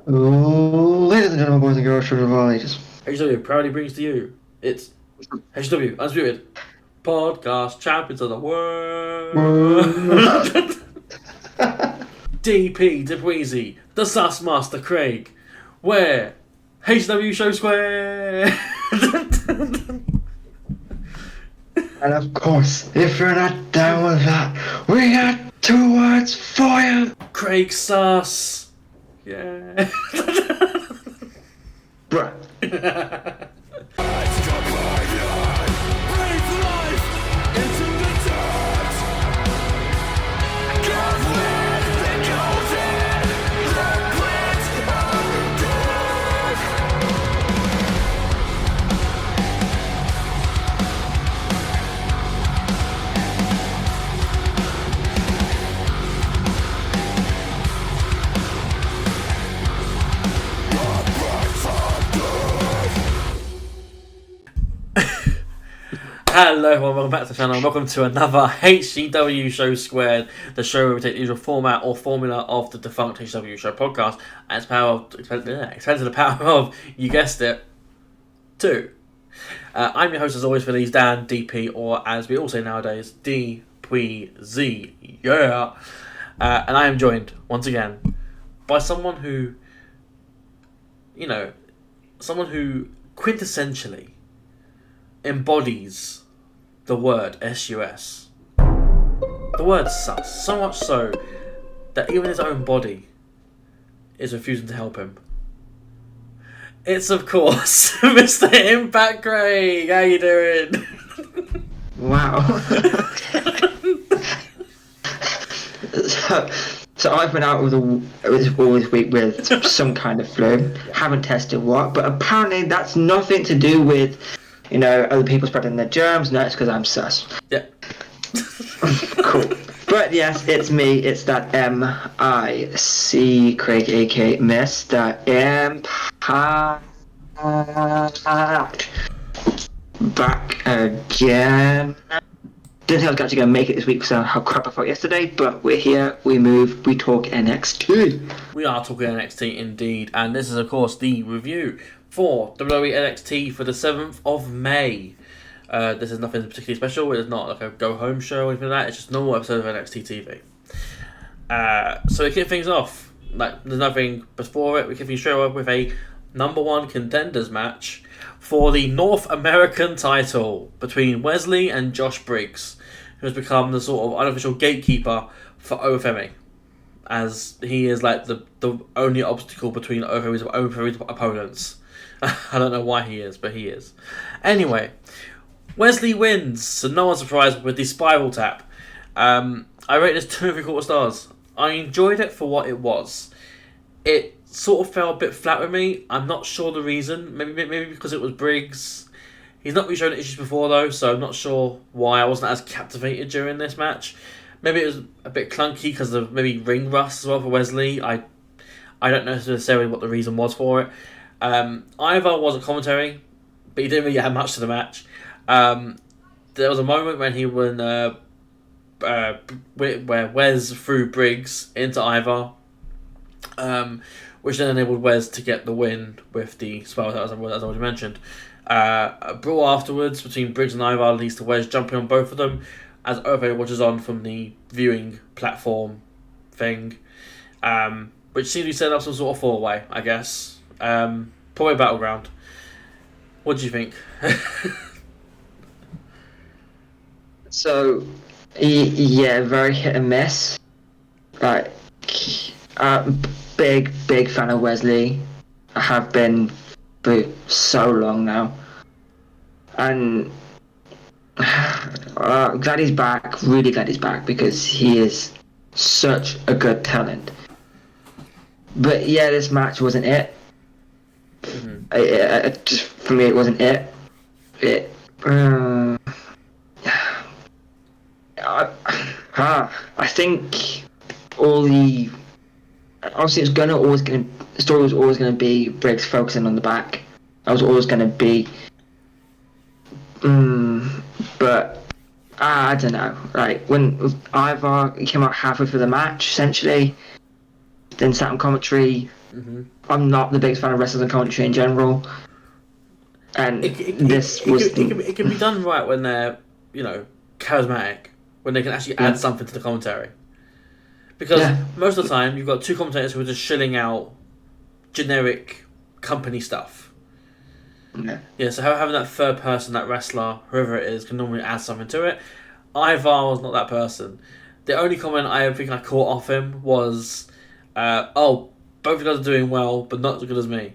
Ladies and gentlemen, boys and girls, children of all ages. HCW proudly brings to you it's HCW Undisputed Podcast Champions of the World. DP Debweezy, the Sus Master Craig, where HCW Show Squared. And of course, if you're not down with that, we got 2 words for you. Craig Sus. Yeah. Bruh. Hello everyone, welcome back to the channel and welcome to another HCW Show Squared, the show where we take the usual format or formula of the defunct HCW Show podcast and expand to the power of, you guessed it, 2. I'm your host as always for these, Dan, DP, or as we all say nowadays, DPZ, yeah. And I am joined, once again, by someone who, someone who quintessentially embodies the word S-U-S. The word sus. So much so that even his own body is refusing to help him. It's, of course, Mr. Impact Craig. How you doing? Wow. So I've been out all this week with some kind of flu. Haven't tested what, but apparently that's nothing to do with, other people spreading their germs. No, it's because I'm sus. Yeah. Cool. But yes, it's me. It's that M-I-C Craig, aka Mr. Impact. Back again. Didn't think I was actually going to make it this week because of how crap I felt yesterday, but we're here, we move, we talk NXT. We are talking NXT indeed, and this is, of course, the review for WWE NXT for the 7th of May. This is nothing particularly special. It's not like a go-home show or anything like that. It's just a normal episode of NXT TV. So we kick things off. Like, there's nothing before it. We kick things straight off with a number 1 contenders match for the North American title between Wesley and Josh Briggs, who has become the sort of unofficial gatekeeper for OFME, as he is like the only obstacle between OFME's opponents. I don't know why he is, but he is. Anyway, Wesley wins, so no one's surprised with the spiral tap. I rate this 2 3/4 stars. I enjoyed it for what it was. It sort of fell a bit flat with me. I'm not sure the reason. Maybe because it was Briggs. He's not really shown issues before though, so I'm not sure why I wasn't as captivated during this match. Maybe it was a bit clunky because of maybe ring rust as well for Wesley. I don't know necessarily what the reason was for it. Ivar wasn't commentary, but he didn't really add much to the match. There was a moment when where Wes threw Briggs into Ivar, which then enabled Wes to get the win with the spell, as I already mentioned. A brawl afterwards between Briggs and Ivar leads to Wes jumping on both of them as Ove watches on from the viewing platform thing, which seems to be setting up some sort of 4-way, I guess. Probably Battleground. What do you think? So, yeah, very hit and miss. Like, big fan of Wesley. I have been for so long now. And glad he's back, really glad he's back, because he is such a good talent. But yeah, this match wasn't it. Just for me, it wasn't it. I think obviously the story was always gonna be Briggs focusing on the back. That was always gonna be. But I don't know. Like when Ivar came out halfway through the match, essentially, then sat on commentary, I'm not the biggest fan of wrestling and commentary in general. And It can be done right when they're, charismatic, when they can actually add something to the commentary. Because most of the time, you've got two commentators who are just shilling out generic company stuff. Yeah, so having that third person, that wrestler, whoever it is, can normally add something to it. Ivar was not that person. The only comment I think I caught off him was, both of you guys are doing well, but not as good as me.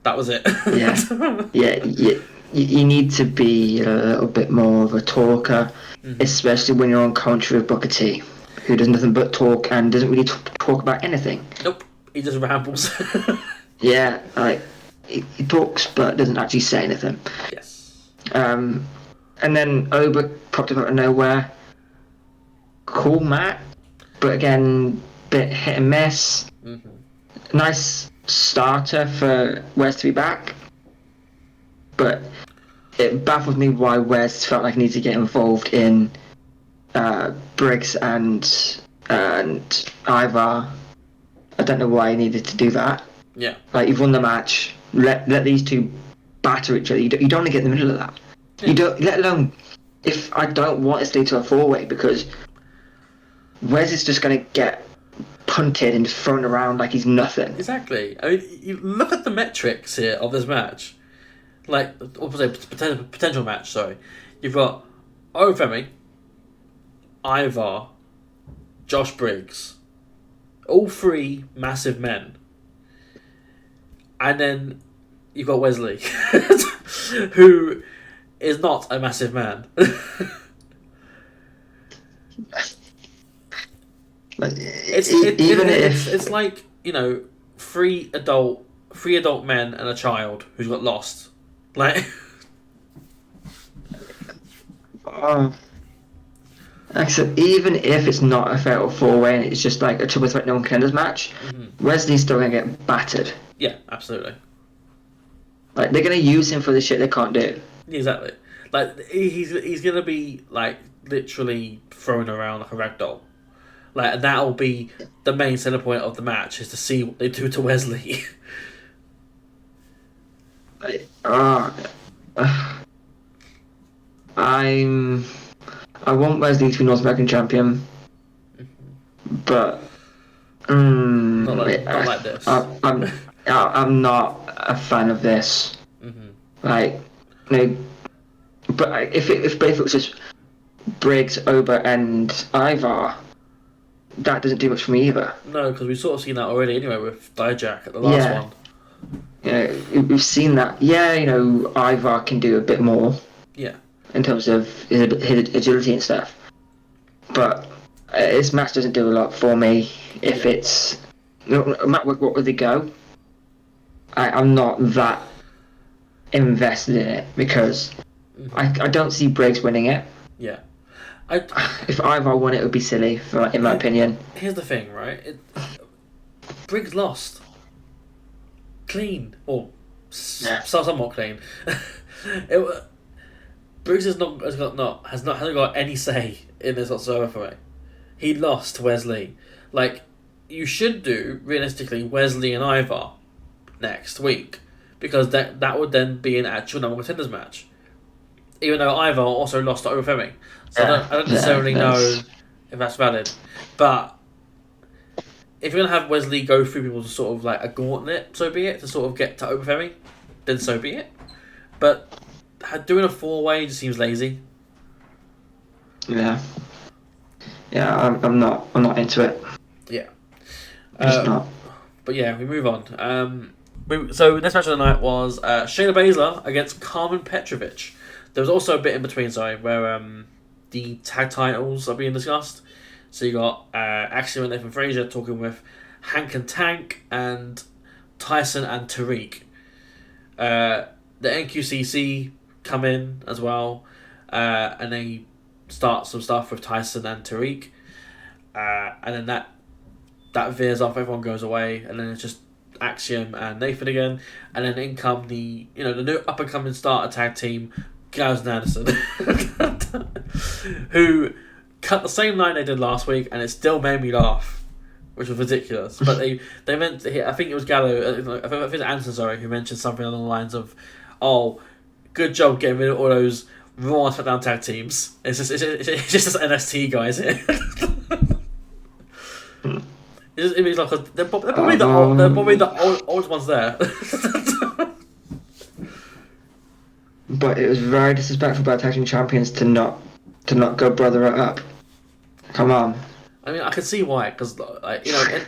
That was it. You need to be a little bit more of a talker, especially when you're on commentary with Booker T, who does nothing but talk and doesn't really talk about anything. Nope, he just rambles. He talks but doesn't actually say anything. Yes. And then Oba popped up out of nowhere. Cool match, but again, bit hit and miss. Nice starter for Wes to be back, but it baffles me why Wes felt like he needed to get involved in Briggs and Ivar. I don't know why he needed to do that. Yeah. Like, you've won the match. Let these two batter each other. You don't want to get in the middle of that. Yeah. You don't. Let alone, if I don't want it to lead to a four-way, because Wes is just going to get punted and thrown around like he's nothing. Exactly. I mean, you look at the metrics here of this match. Like, what was it? Potential match, sorry. You've got Ofemi, Ivar, Josh Briggs. All three massive men. And then you've got Wesley, who is not a massive man. It's like, three adult men and a child who's got lost. Like, so even if it's not a fatal four-way and it's just like a triple threat no one contenders match, Wesley's still gonna get battered. Yeah, absolutely. Like, they're gonna use him for the shit they can't do. Exactly. Like, he's gonna be like literally thrown around like a rag doll. Like, and that'll be the main center point of the match, is to see what they do to Wesley. I want Wesley to be North American champion, but not like this. I'm not a fan of this. Like, but if it was just Briggs, Oba, and Ivar, that doesn't do much for me either. No, because we've sort of seen that already anyway with Dijak at the last one. Yeah, we've seen that. Yeah, Ivar can do a bit more. Yeah. In terms of his agility and stuff. But his match doesn't do a lot for me. If it's... No matter what way they go, I'm not that invested in it, because I don't see Briggs winning it. Yeah. If Ivar won it would be silly, in my opinion. Here's the thing, right? Briggs lost. Clean. Or somewhat clean. Briggs hasn't got any say in this whatsoever for me. He lost to Wesley. Like, you should do, realistically, Wesley and Ivar next week, because that would then be an actual number contenders match. Even though Ivar also lost to Ofemi. So I don't necessarily know if that's valid. But if you're going to have Wesley go through people to sort of like a gauntlet, so be it, to sort of get to Ofemi, then so be it. But doing a four-way just seems lazy. Yeah, I'm not into it. Yeah, just not. But yeah, we move on. So next match of the night was Shayna Baszler against Carmen Petrovic. There was also a bit in between, where the tag titles are being discussed. So you got Axiom and Nathan Frazier talking with Hank and Tank and Tyson and Tariq. The NQCC come in as well, and they start some stuff with Tyson and Tariq, and then that veers off. Everyone goes away, and then it's just Axiom and Nathan again, and then in come the new up and coming starter tag team, Gallows and Anderson, who cut the same line they did last week, and it still made me laugh which was ridiculous. But they meant, I think it was Gallo, I think it was Anderson, sorry, who mentioned something along the lines of, "Oh, good job getting rid of all those Raw and SmackDown tag teams. It's just this NXT guys here." It means like they're probably the old ones there. But it was very disrespectful by tag team champions to not go brother it up. Come on. I mean, I can see why, because like, you know,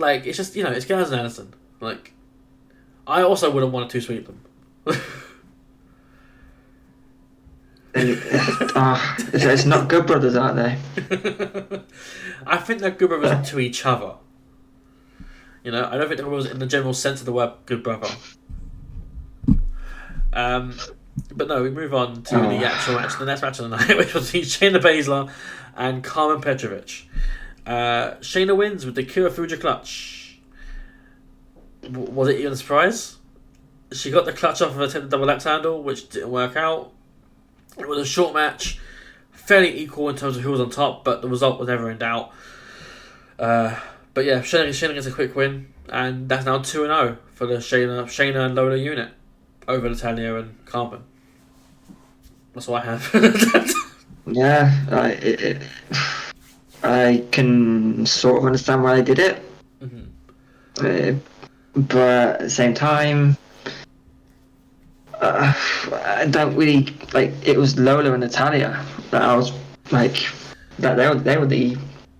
it's just, you know, it's Gallows and Anderson. Like, I also wouldn't want to sweep them. It's not good brothers, aren't they? I think they're good brothers to each other. You know, I don't think they're brothers in the general sense of the word good brother. But no, we move on to the actual match, the next match of the night, which was between Shayna Baszler and Carmen Petrovic. Shayna wins with the Kira Fuja clutch. Was it even a surprise? She got the clutch off of a attempted double axe handle, which didn't work out. It was a short match, fairly equal in terms of who was on top, but the result was never in doubt. But yeah, Shayna gets a quick win, and that's now 2-0 for the Shayna and Lola unit over Natalya and Carmen. That's what I have. Yeah, I can sort of understand why they did it. Mm-hmm. But at the same time, I don't really like. It was Lola and Natalya that I was like, that they were the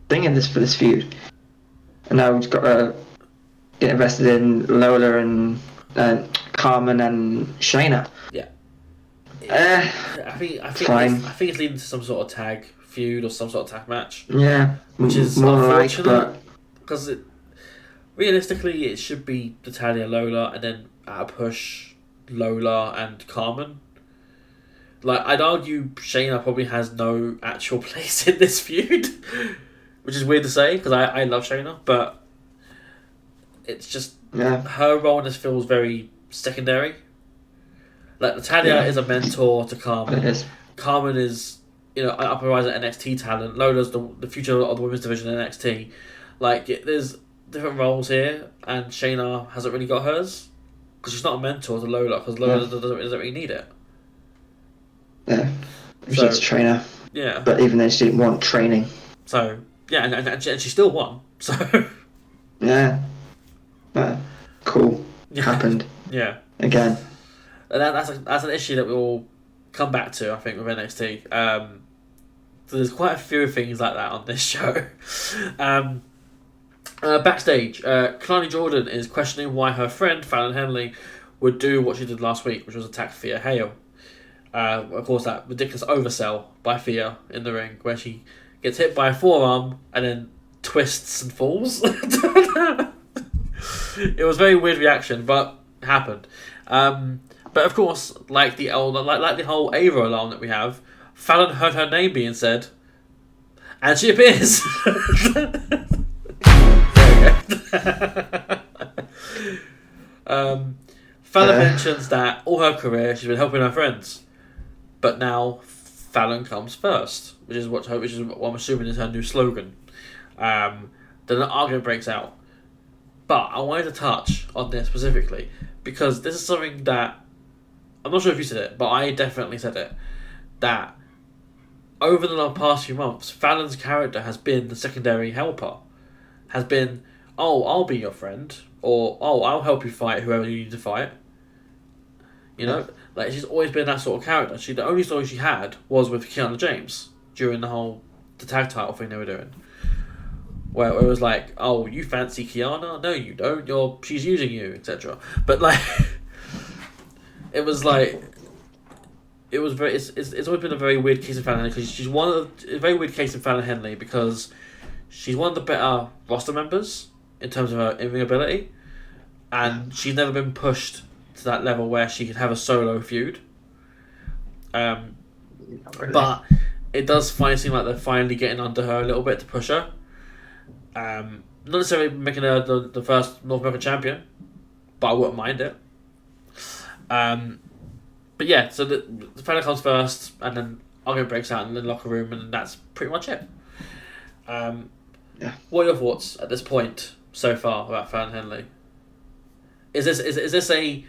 thing in for this feud, and now we've got to get invested in Lola and Carmen and Shayna. Yeah. I think it's leading to some sort of tag feud or some sort of tag match. Yeah, which is more unfortunate because realistically it should be Natalya, Lola, and then at a push Lola and Carmen. Like, I'd argue Shayna probably has no actual place in this feud, which is weird to say because I love Shayna, but it's just her role in this feels very secondary. Like, Natalya is a mentor to Carmen. It is. Carmen is, you know, an upper rise at NXT talent. Lola's the future of the women's division in NXT. Like, there's different roles here, and Shayna hasn't really got hers because she's not a mentor to Lola because Lola doesn't really need it. Yeah, she's just a trainer. Yeah, but even then, she didn't want training. So yeah, and she still won. So yeah, cool. Happened. Yeah. Again. And that's an issue that we'll come back to, I think, with NXT. So there's quite a few things like that on this show. Backstage, Kalani Jordan is questioning why her friend Fallon Henley would do what she did last week, which was attack Thea Hale. Of course, that ridiculous oversell by Thea in the ring, where she gets hit by a forearm and then twists and falls. It was a very weird reaction, but it happened. But of course, like the whole Ava alarm that we have, Fallon heard her name being said, and she appears. Fallon mentions that all her career she's been helping her friends, but now Fallon comes first, which is what I'm assuming is her new slogan. Then an argument breaks out, but I wanted to touch on this specifically because this is something that I'm not sure if you said it, but I definitely said it, that over the past few months, Fallon's character has been the secondary helper. Has been, oh, I'll be your friend, or oh, I'll help you fight whoever you need to fight. You know, like, she's always been that sort of character. The only story she had was with Kiana James during the tag title thing they were doing, where it was like, oh, you fancy Kiana? No, you don't. She's using you, etc. But like. It was like, it was very. It's always been a very weird case of Fallon Henley because she's a very weird case of Fallon Henley because she's one of the better roster members in terms of her in-ring ability, and she's never been pushed to that level where she could have a solo feud. But it does seem like they're finally getting under her a little bit to push her. Not necessarily making her the first North American champion, but I wouldn't mind it. But yeah, so the Fallon comes first, and then argument breaks out in the locker room, and that's pretty much it. What are your thoughts at this point so far about Fallon Henley? Is this a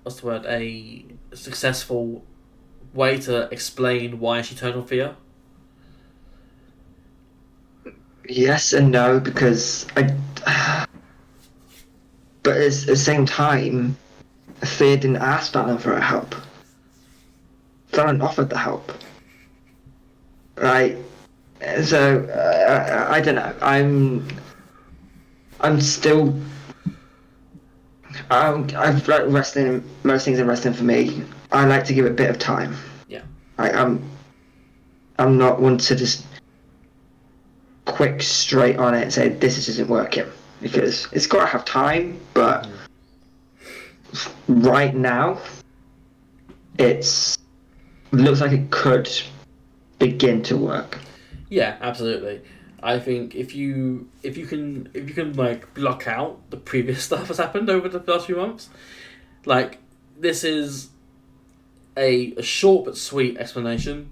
what's the word, a successful way to explain why she turned on Thea? Yes and no, because but at the same time, Thea didn't ask Fallon for her help. Fallon offered the help, right? So I don't know. I'm still. I've like wrestling. Most things in wrestling for me, I like to give it a bit of time. Yeah. I'm not one to just quick straight on it and say this isn't working, because it's got to have time. But right now, looks like it could begin to work. Yeah, absolutely. I think if you can like block out the previous stuff that's happened over the past few months, like this is a short but sweet explanation,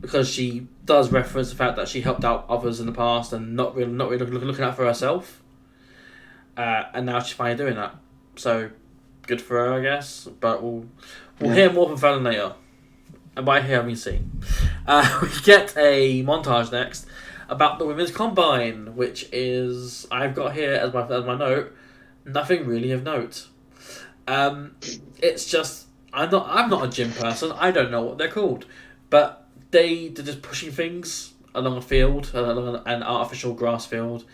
because she does reference the fact that she helped out others in the past and not really looking out for herself, and now she's finally doing that. So good for her, I guess. But we'll hear more from Fallon later. And by here I mean see. We get a montage next about the Women's Combine, which is, I've got here as my note, nothing really of note. It's just, I'm not a gym person. I don't know what they're called, but they're just pushing things along a field, along an artificial grass field.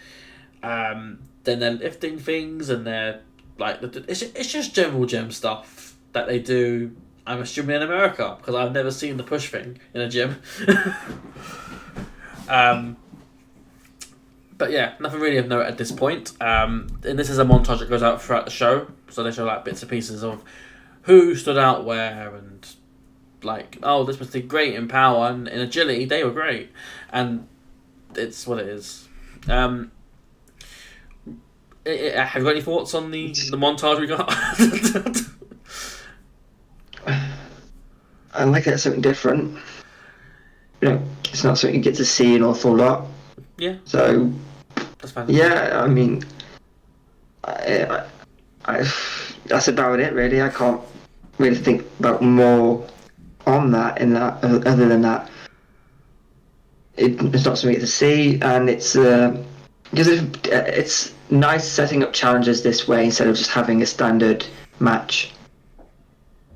Then they're lifting things, and they're like, it's just general gym stuff that they do. I'm assuming in America, because I've never seen the push thing in a gym. But yeah, nothing really of note at this point. And this is a montage that goes out throughout the show, so they show like bits and pieces of who stood out where, and like, oh, this was great in power and in agility, they were great, and it's what it is. Have you got any thoughts on the montage we got? I like it, something different. It's not something you get to see an awful lot. Yeah. So, that's fine. Yeah, I mean, I that's about it, really. I can't really think about more on that, other than that. It's not something to see, and it's because it's nice setting up challenges this way instead of just having a standard match.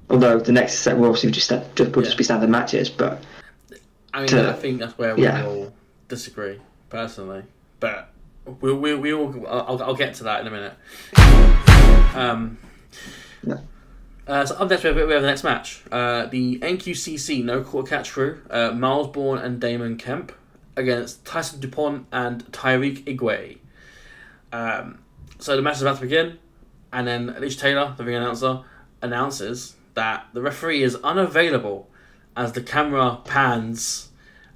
Although the next set will obviously just be standard matches, but I mean, I think that's where we all disagree personally. But we all I'll get to that in a minute. So up next we have the next match. The NQCC No Quarter Catch crew, Miles Bourne and Damon Kemp against Tyson DuPont and Tyreek Igwe. So the match is about to begin, and then Alicia Taylor, the ring announcer, announces that the referee is unavailable as the camera pans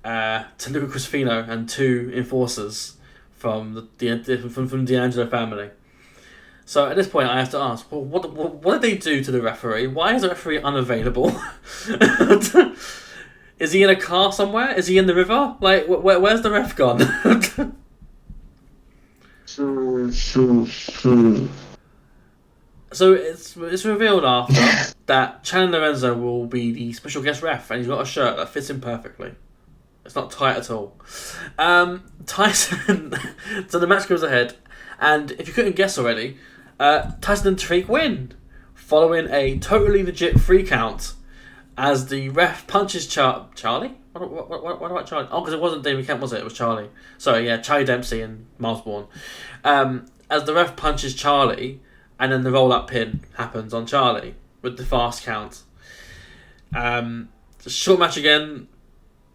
to Luca Crusifino and two enforcers from the D'Angelo family. So at this point, I have to ask, well, what did they do to the referee? Why is the referee unavailable? Is he in a car somewhere? Is he in the river? Like, where's the ref gone? So it's revealed after that Chandler Lorenzo will be the special guest ref, and he's got a shirt that fits him perfectly. It's not tight at all. Tyson. So the match goes ahead, and if you couldn't guess already, Tyson and Tariq win, following a totally legit 3 count, as the ref punches Charlie. What about Charlie? Oh, because it wasn't David Kemp, was it? It was Charlie. Sorry, yeah, Charlie Dempsey and Miles Bourne. As the ref punches Charlie, and then the roll-up pin happens on Charlie with the fast count. Short match again.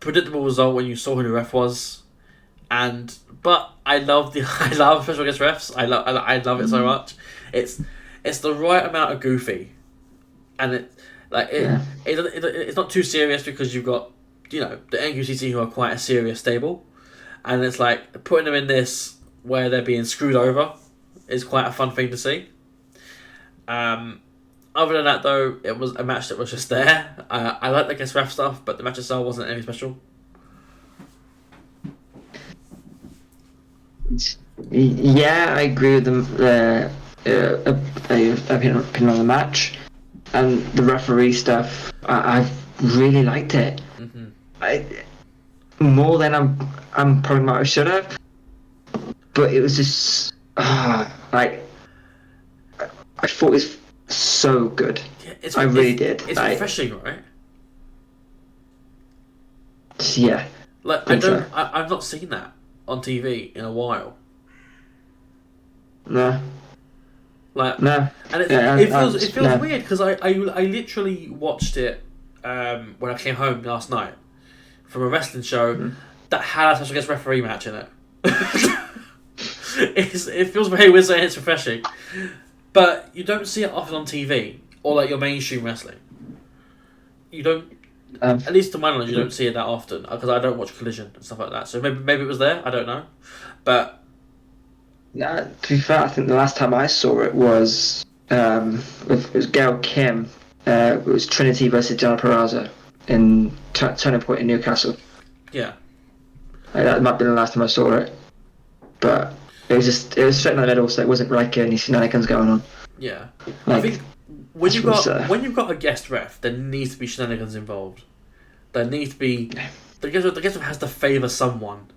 Predictable result when you saw who the ref was, but I love special guest refs. I love it so much. It's the right amount of goofy, and it's not too serious, because you've got the NQCC, who are quite a serious stable, and it's like putting them in this where they're being screwed over is quite a fun thing to see. Other than that, though, it was a match that was just there. I like the guest ref stuff, but the match itself wasn't anything special. Yeah, I agree with the opinion on the match, and the referee stuff. I really liked it. Mm-hmm. I more than I'm probably might have should have, but it was just like I thought it was so good. Yeah, I really did. It's refreshing, right? Yeah, Like I've not seen that on TV in a while. No. Like No. and it feels weird because I literally watched it when I came home last night from a wrestling show that had a special guest referee match in it. It feels very weird saying it's refreshing, but you don't see it often on TV or like your mainstream wrestling. You don't. At least to my knowledge, you don't see it that often because I don't watch Collision and stuff like that. So maybe it was there. I don't know, but to be fair, I think the last time I saw it was it was Gail Kim. It was Trinity versus Deonna Purrazzo in Turning Point in Newcastle. Yeah, that might be the last time I saw it, but it was straight in the middle, so it wasn't like any shenanigans going on. Yeah, like, I think when you've got a guest ref, there needs to be shenanigans involved. There needs to be the guest ref has to favour someone,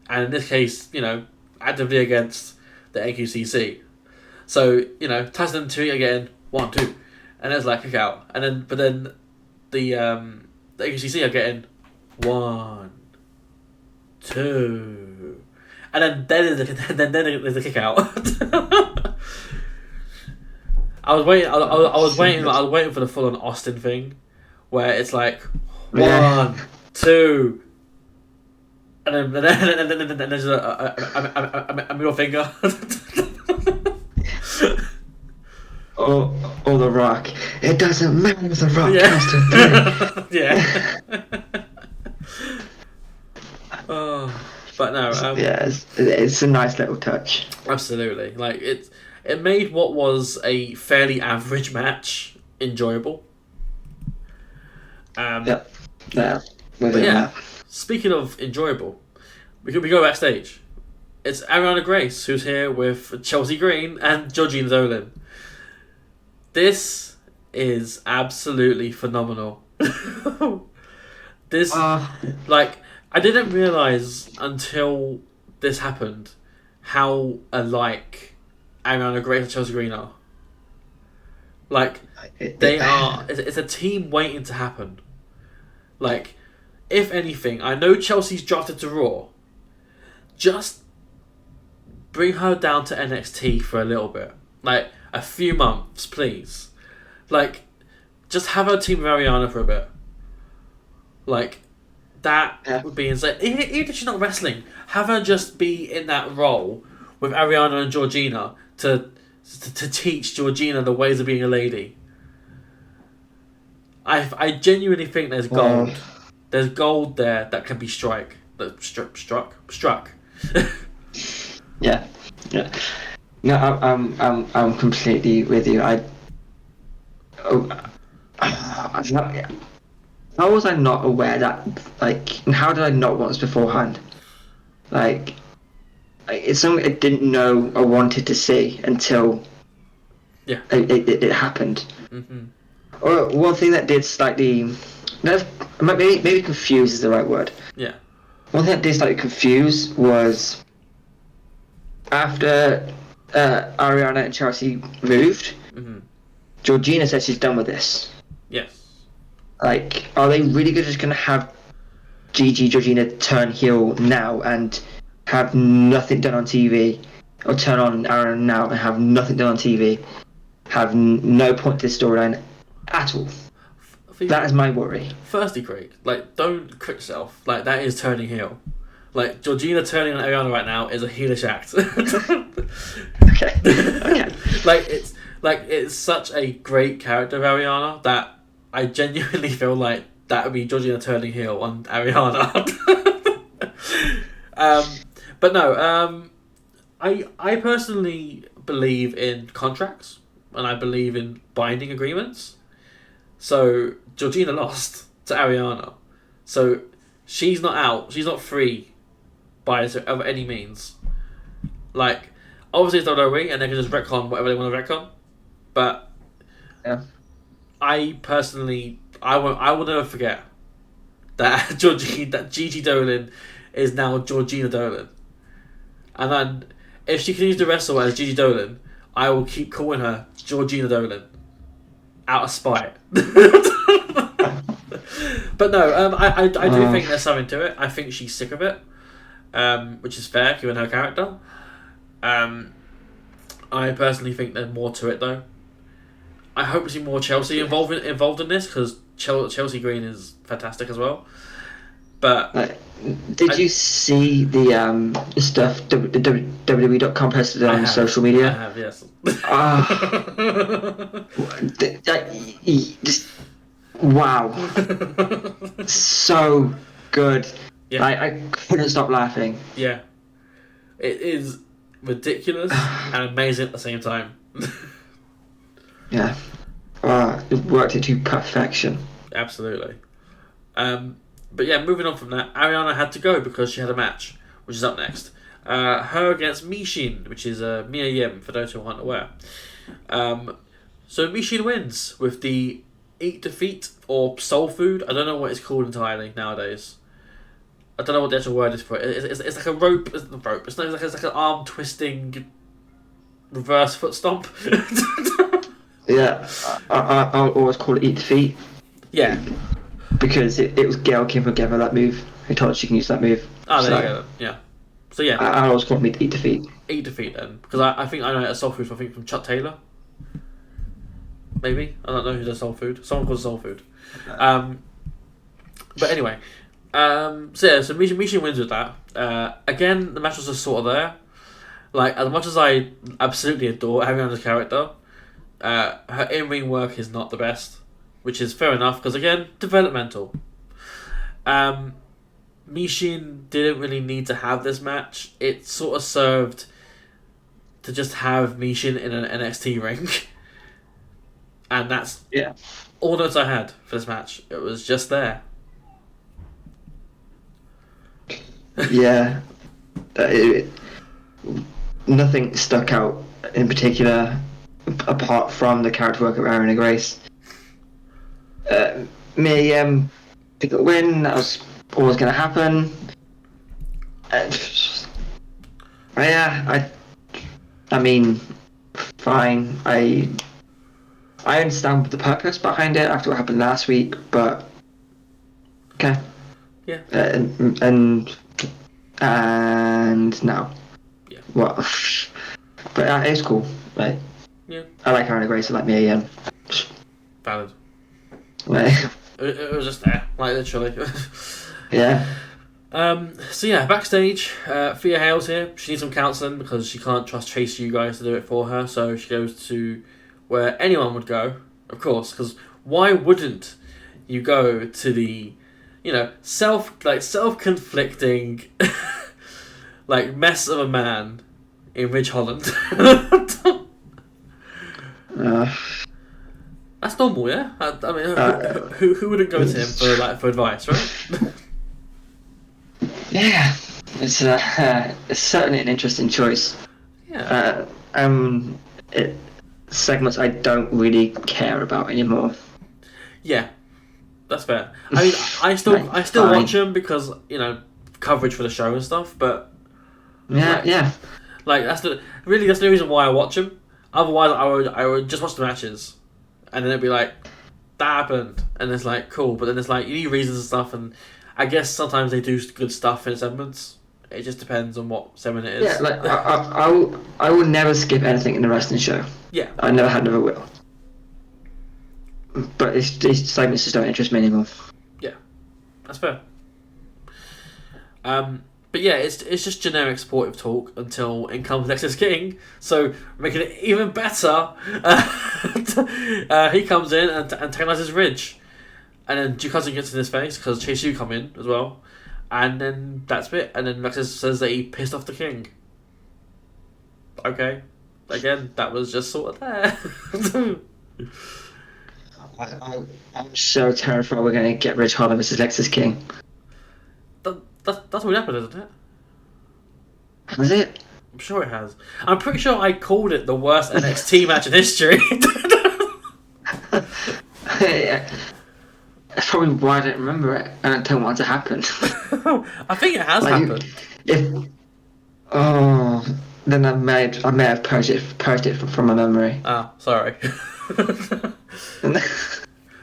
and in this case, actively against the NQCC. So Taz and Tui are getting 1, 2, and there's like kick out, and then the NQCC are getting 1, 2, and then there's a kick out. I was waiting for the full on Austin thing, where it's like 1, 2, and then there's a middle finger. or The Rock. It doesn't matter if The Rock comes to yeah. But no. It's a nice little touch. Absolutely, like it made what was a fairly average match enjoyable. Yeah. Speaking of enjoyable, we go backstage. It's Ariana Grace who's here with Chelsea Green and Georgina Dolan. This is absolutely phenomenal. This, I didn't realise until this happened how alike Ariana Grace and Chelsea Green are. Like, they are... It's a team waiting to happen. Like, if anything, I know Chelsea's drafted to Raw. Just bring her down to NXT for a little bit. Like, a few months, please. Like, just have her team with Ariana for a bit. Like, that would be insane. Even if she's not wrestling, have her just be in that role with Ariana and Georgina to teach Georgina the ways of being a lady. I genuinely think there's gold. There's gold there that can be struck. Yeah. No, I'm completely with you. How was I not aware that? Like, how did I not want this beforehand? Like, it's something I didn't know I wanted to see until it happened. Mm-hmm. Or one thing that did slightly, maybe confuse is the right word. Yeah. One thing that did slightly confuse was after Ariana and Chelsea moved, Georgina said she's done with this. Yes. Like, are they really just going to have Georgina turn heel now and have nothing done on TV, or turn on Aaron now and have nothing done on TV, have no point to this storyline at all? That is my worry. Firstly, Craig, like, don't crit yourself. Like, that is turning heel. Like, Georgina turning on Ariana right now is a heelish act. Okay. It's such a great character of Ariana that I genuinely feel like that would be Georgina turning heel on Ariana. But no, I personally believe in contracts and I believe in binding agreements. So Georgina lost to Ariana, so she's not out. She's not free by of any means. Like, obviously it's WWE and they can just retcon whatever they want to retcon, but Yeah. I personally, I will never forget that Gigi Dolan is now Georgina Dolan, and then if she continues to wrestle as Gigi Dolan, I will keep calling her Georgina Dolan out of spite. But no, I do think there's something to it. I think she's sick of it, which is fair given her character. I personally think there's more to it though. I hope to see more Chelsea involved in this, because Chelsea Green is fantastic as well. But did you see the stuff WWE.com posted on social media? I have, yes. Just wow, so good. Yeah. I couldn't stop laughing. Yeah, it is ridiculous and amazing at the same time. Yeah, it worked it to perfection. Absolutely. But yeah, moving on from that, Ariana had to go because she had a match, which is up next. Her against Mishin, which is Mia Yim, for those who aren't aware. So Mishin wins with the Eat Defeat or Soul Food. I don't know what it's called entirely nowadays. I don't know what the actual word is for it. It's like a rope. It's not rope. It's like an arm twisting reverse foot stomp. Yeah, I'll always call it Eat Defeat. Yeah. Because it was Gail Kim who gave her that move. Who told her she can use that move. Oh, there you go. Yeah. So yeah. I always call it Eat Defeat. Eat Defeat then, because I think I know a Soul Food. I think from Chuck Taylor. Maybe I don't know who does Soul Food. Someone calls it Soul Food. But anyway, so yeah, so Mishin wins with that. Again, the match was just sort of there. Like, as much as I absolutely adore Ariana's character, her in-ring work is not the best, which is fair enough because again, developmental. Mishin didn't really need to have this match. It sort of served to just have Mishin in an NXT ring. And that's all notes I had for this match. It was just there. Yeah. Nothing stuck out in particular apart from the character work of Aaron and Grace. Mia picked up a win. That was always going to happen. I mean, fine. I understand the purpose behind it after what happened last week, but okay. Yeah. And now. Yeah. What? But it's cool. Like, yeah. I like Aaron and Grace. I like Mia Yim. Valid. Like, it was just there, like literally. Yeah. So yeah, backstage, Thea Hale's here. She needs some counselling because she can't trust Chase you guys to do it for her. So she goes to where anyone would go, of course, because why wouldn't you go to the, self-conflicting, like mess of a man in Ridge Holland. That's normal, yeah. I mean, who wouldn't go to him for advice, right? Yeah, it's certainly an interesting choice. Yeah. Segments I don't really care about anymore. Yeah, that's fair. I mean, I still watch them because coverage for the show and stuff. But yeah. Like that's the reason why I watch them. Otherwise, I would just watch the matches, and then it'd be like that happened, and it's like cool. But then it's like you need reasons and stuff, and I guess sometimes they do good stuff in segments. It just depends on what segment it is. Yeah, like I will never skip anything in the wrestling show. Yeah. I never will. But these segments just don't interest me anymore. Yeah, that's fair. But yeah, it's just generic supportive talk until in comes Nexus King. So making it even better, he comes in and antagonizes Ridge, and then Duke Hudson gets in his face because Chase U come in as well. And then that's it. And then Nexus says that he pissed off the king. Okay. Again, that was just sort of there. I'm so terrified we're going to get Ridge Holland versus Nexus King. That's what happened, isn't it? Was it? I'm sure it has. I'm pretty sure I called it the worst NXT match in history. Yeah. That's probably why I don't remember it. I don't want it to happen. I think it has happened. Then I may have purged it from my memory. Ah, sorry.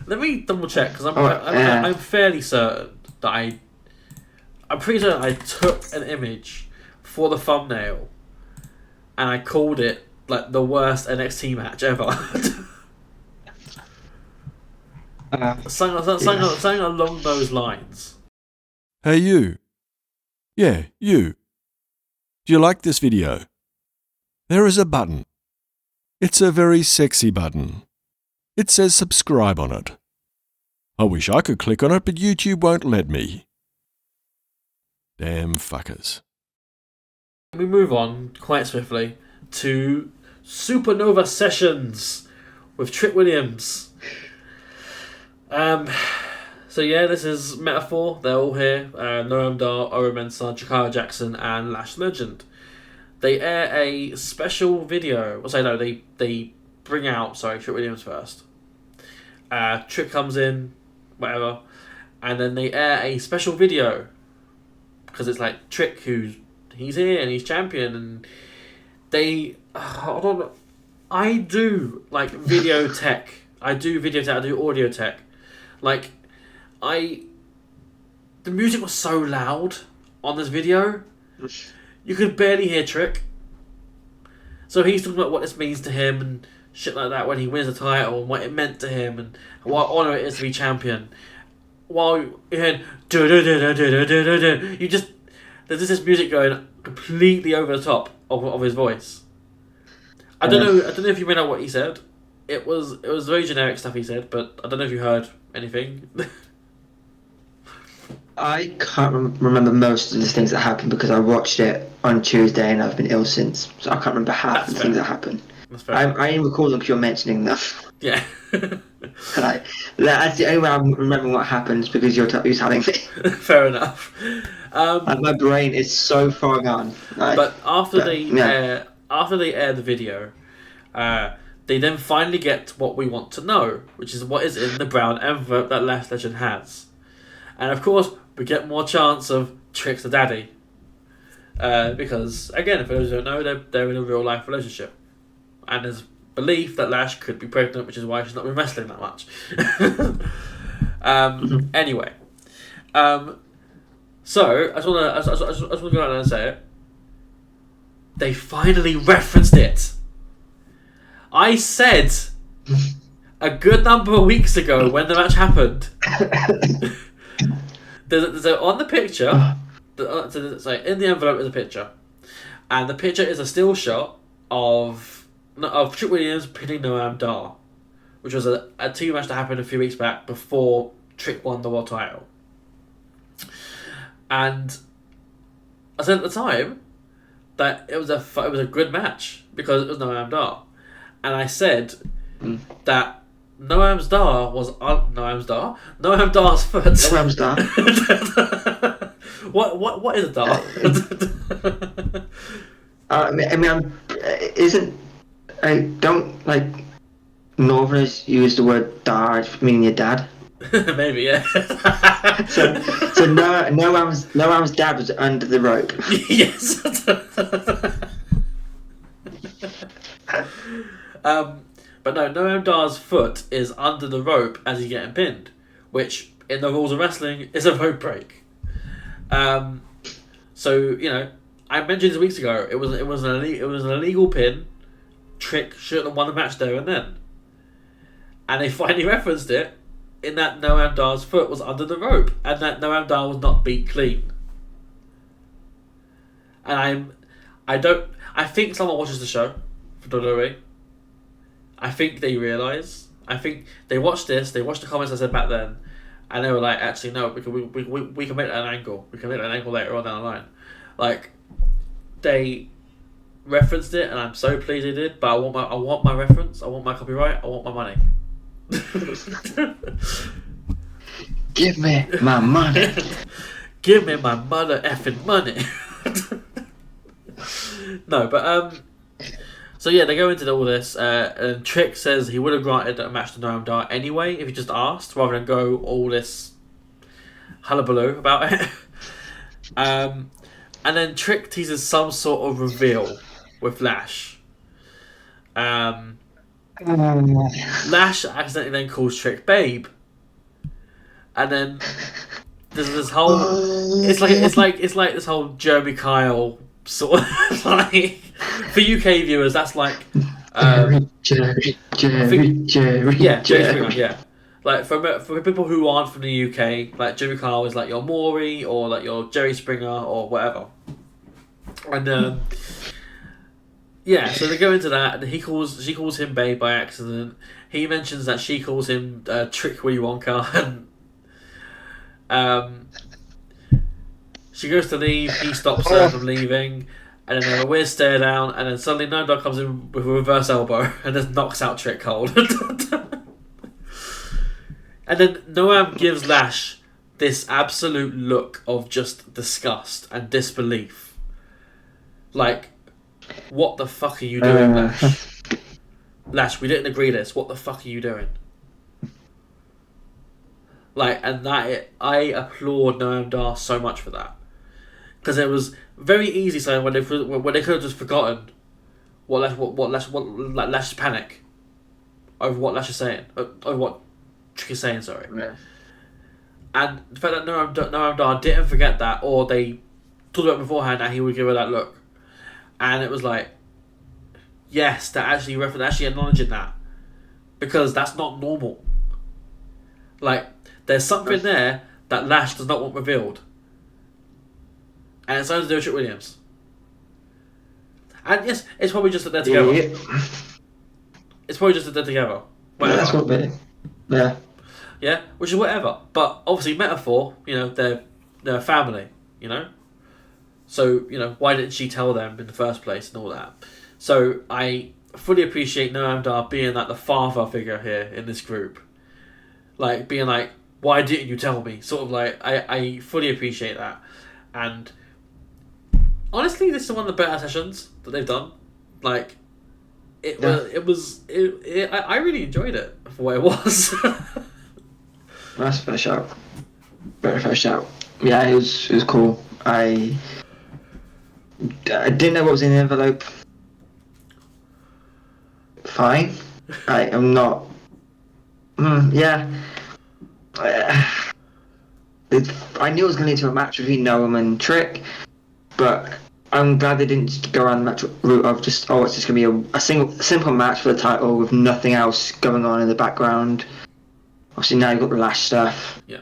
Let me double check because I'm fairly certain that I'm pretty certain I took an image for the thumbnail and I called it like the worst NXT match ever. Something along those lines. Hey you. Yeah, you. Do you like this video? There is a button. It's a very sexy button. It says subscribe on it. I wish I could click on it, but YouTube won't let me. Damn fuckers. We move on quite swiftly to Supernova Sessions with Trick Williams. So yeah, this is Metaphor. They're all here. Noam Dar, Oro Mensah, Jakara Jackson, and Lash Legend. They air a special video. They bring out Trick Williams first. Trick comes in, whatever, and then they air a special video because it's like Trick he's here and he's champion, and they I do like video tech. I do audio tech. Like the music was so loud on this video, you could barely hear Trick. So he's talking about what this means to him and shit like that when he wins the title and what it meant to him and what honour it is to be champion. While you hear you just there's this music going completely over the top of his voice. I don't know if you made out what he said. It was very generic stuff he said, but I don't know if you heard anything. I can't remember most of the things that happened because I watched it on Tuesday and I've been ill since, so I can't remember half the things that happened. That's fair. I only recall them because you're mentioning them. Yeah. That's the only way I'm remembering what happened because you're telling me. Fair enough. My brain is so far gone. But after they air the video, they then finally get what we want to know, which is what is in the brown envelope that Lash Legend has. And of course, we get more chance of Trick's the daddy. Because, again, for those who don't know, they're in a real-life relationship. And there's belief that Lash could be pregnant, which is why she's not been wrestling that much. Anyway. So, I just want to go out there and say it. They finally referenced it. I said a good number of weeks ago when the match happened. On the picture, in the envelope is a picture, and the picture is a still shot of Trick Williams pinning Noam Dar, which was a TV match that happened a few weeks back before Trick won the world title. And I said at the time that it was a good match because it was Noam Dar, and I said that Noam Dar was Noam Dar's foot. Noam Dar. What is a Dar? Don't like Northerners use the word Dar meaning your dad? Maybe, yeah. so Noam's dad was under the rope. Yes. But no, Noam Dar's foot is under the rope as he's getting pinned, which in the rules of wrestling is a rope break. So I mentioned this weeks ago. It was an illegal pin. Trick shouldn't have won the match there and then, and they finally referenced it in that Noam Dar's foot was under the rope and that Noam Dar was not beat clean. And I think someone watches the show for WWE. I think they realise. I think they watched this. They watched the comments I said back then, and they were like, "Actually, no. We can make that an angle. We can make that an angle later on down the line." Like, they referenced it, and I'm so pleased they did. But I want my reference. I want my copyright. I want my money. Give me my money. Give me my mother effing money. No, but so yeah, they go into all this, and Trick says he would have granted a match to Noam Dar anyway if he just asked, rather than go all this hullabaloo about it. And then Trick teases some sort of reveal with Lash. Lash accidentally then calls Trick babe, and then there's this whole. It's like this whole Jeremy Kyle sort of like for UK viewers. That's like Jerry. Yeah, Jerry Springer. Yeah, like for people who aren't from the UK, like Jeremy Kyle is like your Maury or like your Jerry Springer or whatever, and yeah, so they go into that, and she calls him babe by accident. He mentions that she calls him Trick Willy Wonka, and she goes to leave. He stops her from leaving, and then they have a weird stare down, and then suddenly Noam Dar comes in with a reverse elbow and just knocks out Trick cold. And then Noam gives Lash this absolute look of just disgust and disbelief, like, what the fuck are you doing, Lash? Lash, we didn't agree this. What the fuck are you doing? Like, and I applaud Noam Dar so much for that, because it was very easy saying when they could have just forgotten what Lash's panic over what Lash is saying, over what Trick is saying. Sorry, Yeah. and the fact that Noam Dar didn't forget that, or they talked about beforehand that he would give her that look. And it was like, yes, they're actually acknowledging that, because that's not normal. Like, there's something there that Lash does not want revealed, and it's something to do with Trick Williams. And yes, it's probably just that they're together. Yeah. It's probably just that they're together. Yeah, that's what they. Yeah. Yeah, which is whatever. But obviously, metaphor. You know, they're a family. You know. So, you know, why didn't she tell them in the first place and all that? So, I fully appreciate Noam Dar being like the father figure here in this group. Like, being like, why didn't you tell me? Sort of like, I fully appreciate that. And honestly, this is one of the better sessions that they've done. Like, I really enjoyed it for what it was. That's a fair shout. Very fair shout. Yeah, it was cool. I didn't know what was in the envelope. Fine. I am not. Yeah. I knew it was going to lead to a match between Noam and Trick, but I'm glad they didn't just go around the match route of just, it's just going to be a simple match for the title with nothing else going on in the background. Obviously now you've got the Lash stuff. Yeah.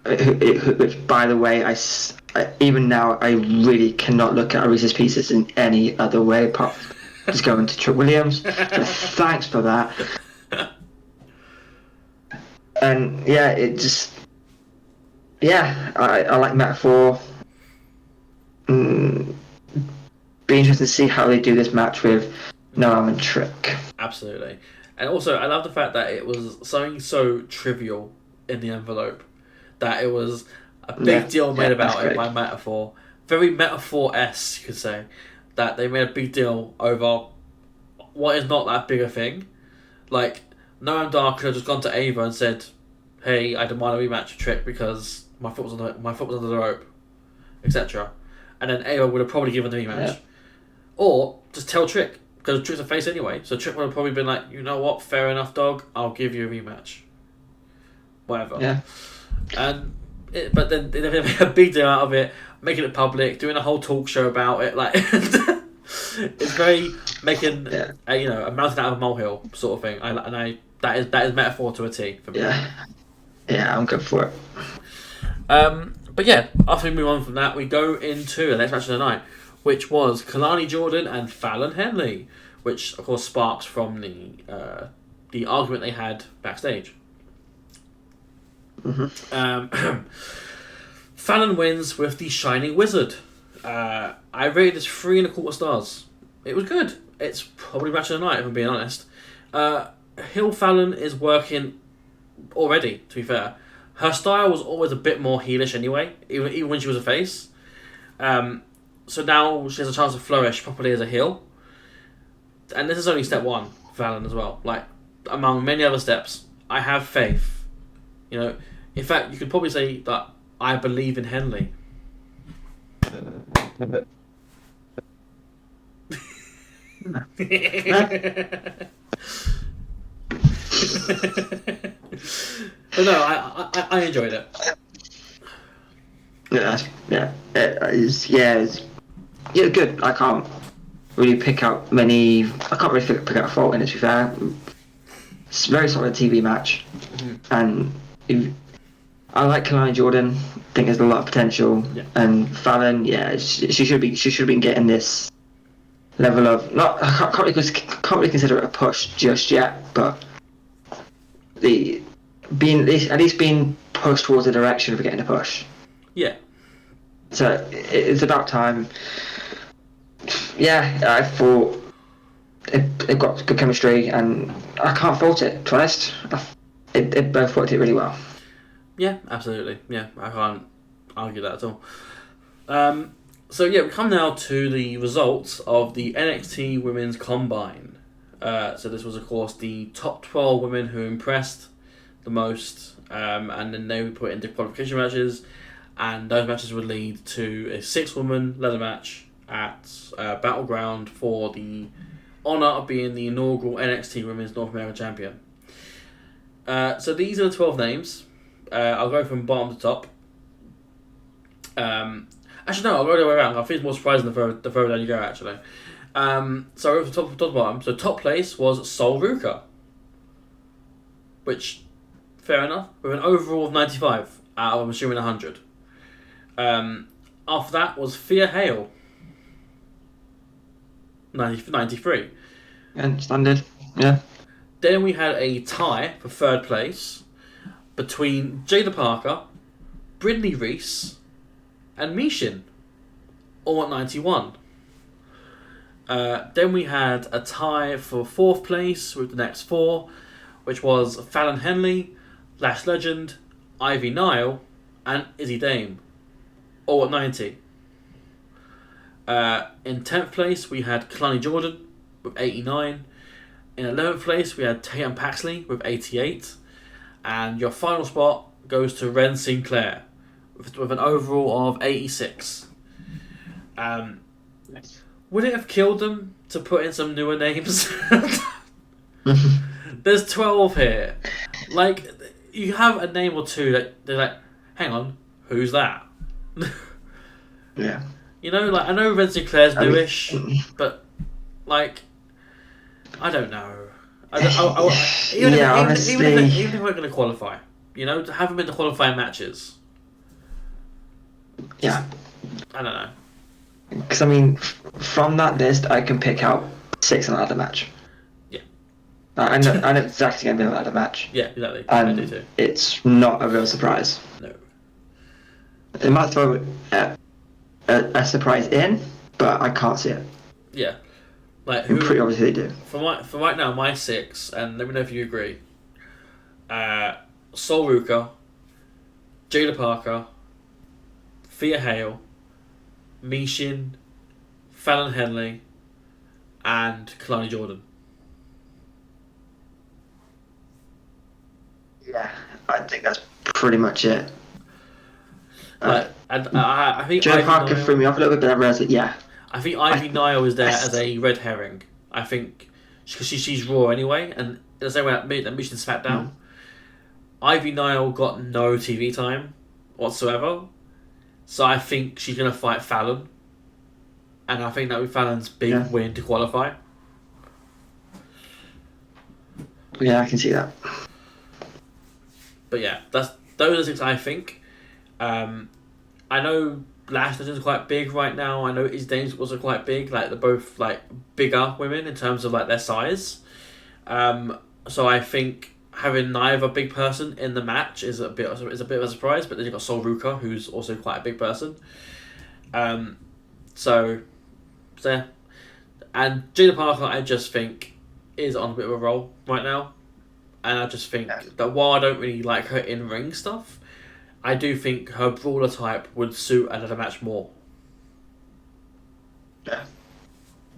Which, by the way, I even now I really cannot look at Reese's Pieces in any other way apart from just going to Trick Williams. So thanks for that. And yeah, it just I like metaphor. Be interested to see how they do this match with Noam and Trick. Absolutely. And also, I love the fact that it was something so trivial in the envelope that it was a big deal made about it by metaphor. Very metaphor-esque, you could say. That they made a big deal over what is not that big a thing. Like, Noam Dar could have just gone to Ava and said, hey, I demand a rematch with Trick because my foot was under the rope, etc. And then Ava would have probably given the rematch. Yeah. Or just tell Trick, because Trick's a face anyway, so Trick would have probably been like, you know what, fair enough, dog, I'll give you a rematch. Whatever. Yeah. But then they made a big deal out of it, making it public, doing a whole talk show about it. Like, it's very making a mountain out of a molehill sort of thing. That is metaphor to a T for me. Yeah, I'm good for it. But yeah, after we move on from that, we go into the next match of the night, which was Kalani Jordan and Fallon Henley, which of course sparks from the argument they had backstage. Mm-hmm. Fallon wins with the Shining Wizard. I rated this 3.25 stars. It was good. It's probably match of the night, if I'm being honest. Hill Fallon is working already, to be fair. Her style was always a bit more heelish anyway, even when she was a face. So now she has a chance to flourish properly as a heel. And this is only step one for Fallon as well. Like, among many other steps, I have faith. You know, in fact, you could probably say that I believe in Henley. But no, I enjoyed it. Yeah, good. I can't really pick out many. I can't really pick out a fault in it. To be fair, it's a very solid TV match, and I like Kalani Jordan. I think there's a lot of potential, and Fallon. Yeah, she should have been getting this level of not. I can't really consider it a push just yet, but at least being pushed towards the direction of getting a push. Yeah. So it's about time. Yeah, I thought it got good chemistry, and I can't fault it. To be honest, it both worked it really well. Yeah, absolutely. Yeah, I can't argue that at all. So yeah, we come now to the results of the NXT Women's Combine. So this was, of course, the top 12 women who impressed the most, and then they were put into qualification matches, and those matches would lead to a 6-woman ladder match at Battleground for the honour of being the inaugural NXT Women's North American Champion. So these are the 12 names. I'll go from bottom to top. Actually, no, I'll go the other way around. I think it's more surprising the further down you go, actually. So from top to bottom. So top place was Sol Ruka, which, fair enough, with an overall of 95 out of, I'm assuming, 100. After that was Thea Hale, 93. And standard, yeah. Then we had a tie for third place between Jada Parker, Brittany Reese, and Mishin, all at 91. Then we had a tie for fourth place with the next 4, which was Fallon Henley, Lash Legend, Ivy Nile, and Izzy Dame, all at 90. In 10th place, we had Kalani Jordan with 89. In 11th place, we had Tatum Paxley with 88. And your final spot goes to Ren Sinclair with an overall of 86. Would it have killed them to put in some newer names? There's 12 here. Like, you have a name or two that they're like, hang on, who's that? Yeah. You know, like, I know Ren Sinclair's newish, but, like, I don't know. Even if we're going to qualify, you know, to have them in the qualifying matches. Yeah. I don't know. Because, I mean, from that list, I can pick out 6 in a ladder match. Yeah. I know exactly going to be in a ladder match. Yeah, exactly. And I do too. It's not a real surprise. No. It might throw a surprise in, but I can't see it. Yeah. Like, who pretty obviously they do. For right now, my 6, and let me know if you agree. Sol Ruka, Jada Parker, Thea Hale, Mishin, Fallon Henley, and Kalani Jordan. Yeah, I think that's pretty much it. I think Jada Parker threw me off a little bit, but I realised that, yeah. I think Ivy Nile is there as a red herring. I think because she's Raw anyway, and the same way that Mission SmackDown. Ivy Nile got no TV time whatsoever, so I think she's gonna fight Fallon, and I think that would be Fallon's big win to qualify. Yeah, I can see that. But yeah, those are the 6 I think. I know Lash Legend's quite big right now. I know Izzy Dame's also quite big. Like, they're both like bigger women in terms of like their size. So I think having neither big person in the match is a bit of a surprise. But then you've got Sol Ruka, who's also quite a big person. So yeah. And Jada Parker, I just think, is on a bit of a roll right now. And I just think that while I don't really like her in-ring stuff, I do think her brawler type would suit another match more.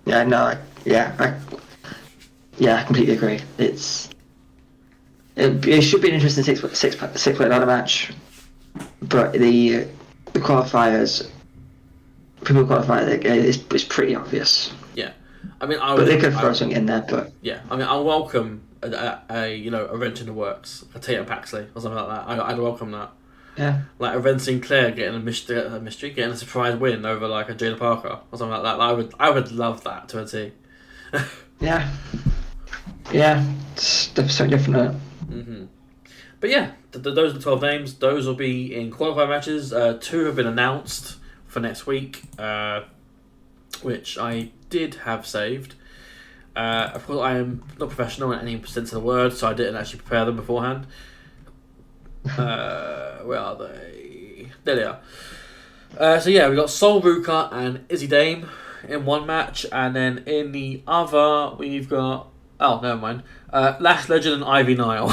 Yeah, no, I completely agree. It should be an interesting six-play ladder match, but the qualifiers, people qualify, it's pretty obvious. Yeah, I mean, but they could throw something in there. But yeah, I mean, I'll welcome a wrench in the works, a Tatum Paxley or something like that. I'd welcome that. Yeah, like a Ren Sinclair getting a mystery, getting a surprise win over like a Jada Parker or something like that. I would love that to a T. yeah, it's so different. But yeah, those are the 12 names. Those will be in qualifier matches. 2 have been announced for next week, which I did have saved. Of course, I am not professional in any sense of the word, so I didn't actually prepare them beforehand. Where are they? There they are. So yeah, we got Sol Ruka and Izzy Dame in one match, and then in the other we've got never mind. Lash Legend and Ivy Nile.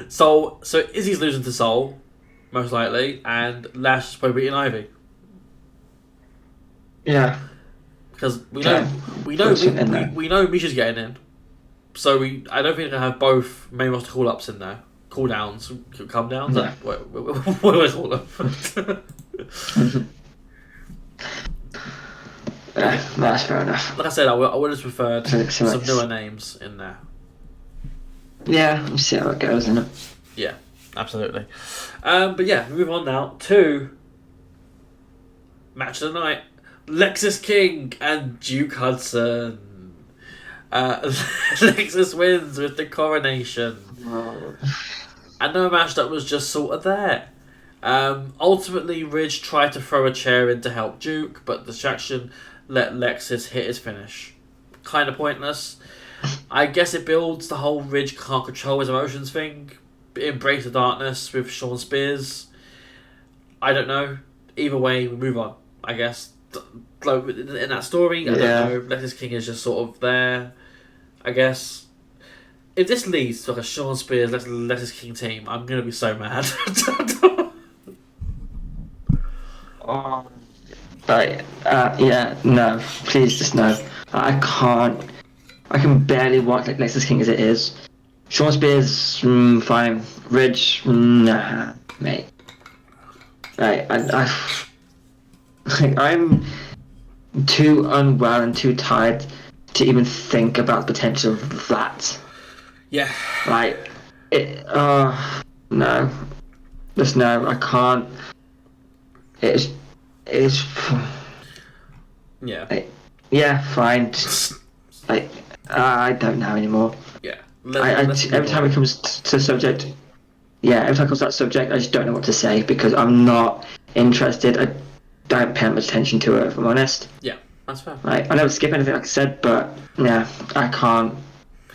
So Izzy's losing to Sol, most likely, and Lash is probably beating Ivy. Yeah. Because we know Misha's getting in, so I don't think they're gonna have both main roster call ups in there. Call downs, come downs. Yeah. What do I call them? That's fair enough. Like I said, I would have preferred some newer names in there. Yeah, we'll see how it goes, isn't it? Yeah, absolutely. But yeah, we move on now to match of the night. Lexis King and Duke Hudson. Lexis wins with the coronation. And no match that was just sort of there. Ultimately, Ridge tried to throw a chair in to help Duke, but the distraction let Lexis hit his finish. Kind of pointless. I guess it builds the whole Ridge can't control his emotions thing. Embrace the darkness with Sean Spears. I don't know. Either way, we move on, I guess. In that story, I don't know. Lexis King is just sort of there, I guess. If this leads to like a Sean Spears Lexis King team, I'm gonna be so mad. No, please just no. I can't. I can barely watch like Lexis King as it is. Sean Spears, fine. Ridge, nah, mate. Right, I'm too unwell and too tired to even think about the potential of that. Yeah. Like, no. Just no, I can't. It's yeah. Like, yeah, fine. Like, I don't know anymore. Yeah. Every time it comes to subject, every time it comes to that subject, I just don't know what to say because I'm not interested. I don't pay much attention to it, if I'm honest. Yeah, that's fair. Like, I never skip anything like I said, but yeah, I can't.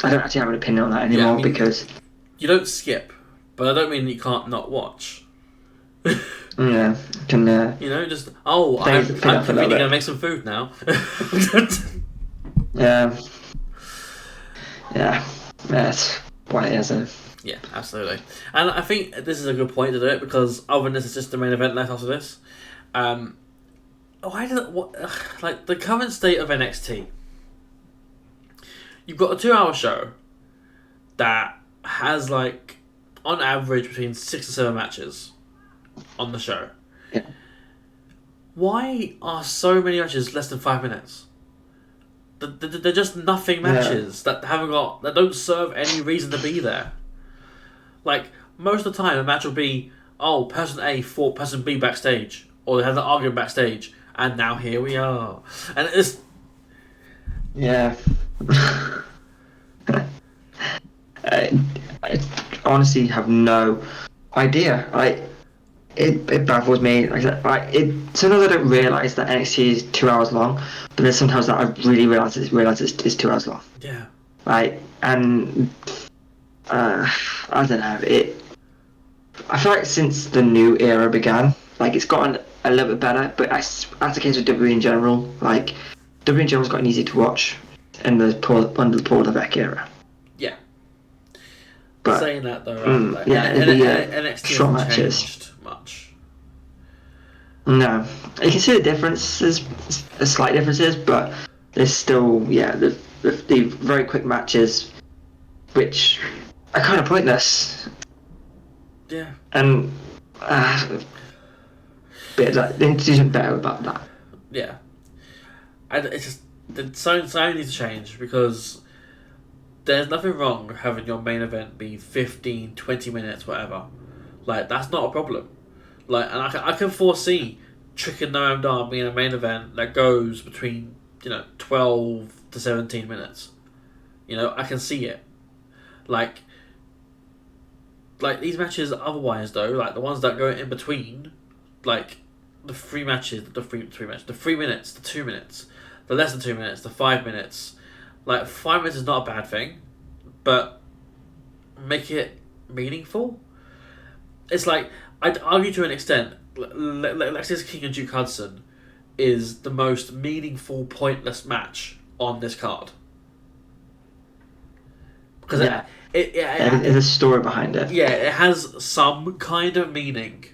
I don't actually have an opinion on that anymore because you don't skip, but I don't mean that you can't not watch. Yeah, can just I'm conveniently gonna make some food now. Yeah, that's why it is. Yeah, absolutely. And I think this is a good point to do it because other than this, it's just the main event left after this. Why like the current state of NXT? You've got a 2-hour show that has like on average between 6 to 7 matches on the show. Yeah. Why are so many matches less than 5 minutes? They're just nothing matches that don't serve any reason to be there. Like most of the time, a match will be person A fought person B backstage, or they had an argument backstage, and now here we are, and it's I honestly have no idea. It baffles me. Sometimes I don't realise that NXT is 2 hours long, but then sometimes that I really realise it's 2 hours long. Yeah. And I don't know. I feel like since the new era began, like it's gotten a little bit better. But as the case with WWE in general, like WWE in general's gotten easy to watch under the Paul Levesque era. Yeah. But saying that though, NXT short hasn't matches. Changed much. No, you can see the differences, the slight differences, but there's still the very quick matches, which are kind of pointless. Yeah. And they need to do something better about that. Yeah. And it's just something needs to change, because there's nothing wrong with having your main event be 15, 20 minutes, whatever. Like, that's not a problem. Like, and I can foresee Trick and Noam Dar being a main event that goes between 12 to 17 minutes. I can see it. Like these matches otherwise, though, like the ones that go in between, like the 3 matches, the 3 minutes, the 2 minutes, the less than 2 minutes, the 5 minutes. Like, 5 minutes is not a bad thing, but make it meaningful. It's like, I'd argue to an extent, Lexis King and Duke Hudson is the most meaningful, pointless match on this card. Because there's a story behind it. Yeah, it has some kind of meaning.